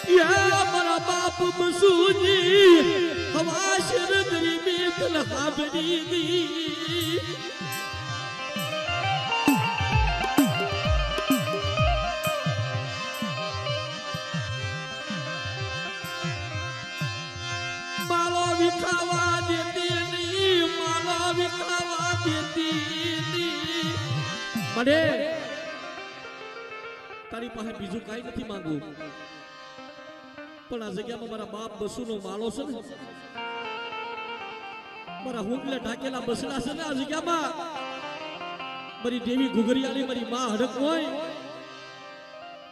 या मारा बाप मसूजी हवा शरद में तलहा बनी दी मालो विखावा देती नहीं मालो विखावा देती नहीं मडे तारी પાસે બીજું કાઈ નથી માંગુ પણ આ જગ્યામાં મારા બાપ બસુનો માળો છે ને મારા હુંગલે ઢાકેલા બસડા છે ને આ જગ્યામાં મારી દેવી ઘુઘરિયાળી મારી માં હડક હોય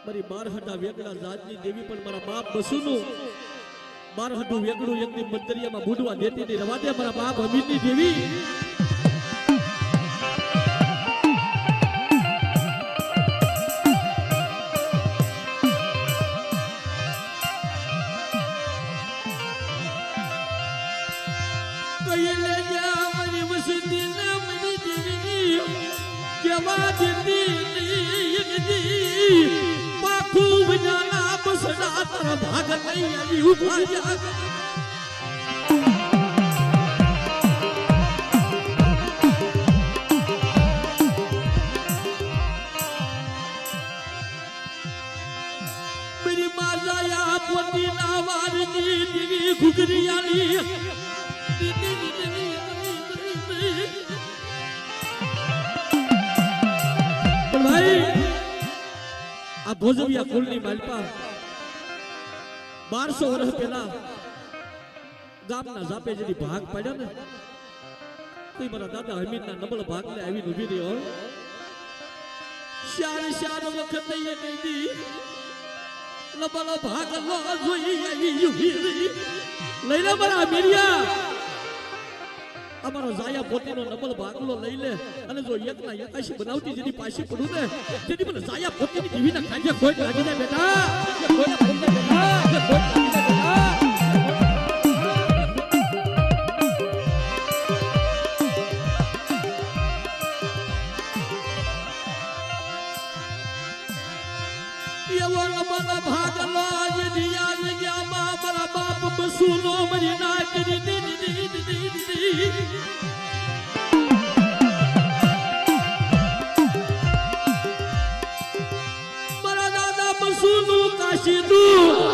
મારી 12 હડા વેગડા જાતની દેવી પણ મારા બાપ બસુનો 12 હડું વેગડું એકની મંદરિયામાં બુડવા દેતી ની રવા દે મારા બાપ અમીરની દેવી भाग नहीं अभी उभा जा मेरी माता या पोती नावार दी देवी घुघरियाली भाई आ भोजविया कुलनी मालपा 1200 વર્ષ પહેલા ગામના જાપે જેની ભાગ પડ્યા ને તો મારા દાદા હમીદના નબળ ભાગને આવી ઊભી રહ્યો શાર વખત એ કહી દી નબળ ભાગ લો જોઈ આવી ઊભી રહી લઈ લે મારા મીરિયા અમારો જાયા પોતીનો નબળ ભાગલો લઈ લે અને જો એકના એકાશી બનાવતી જેની પાછી પડું ને જેની મને જાયા પોતીની જીવીના કાંજે ખોટ લાગી જાય બેટા ખોટ લાગી જાય બેટા भागलो दिया गया मां बड़ा बाप बसूलो मरी ना करी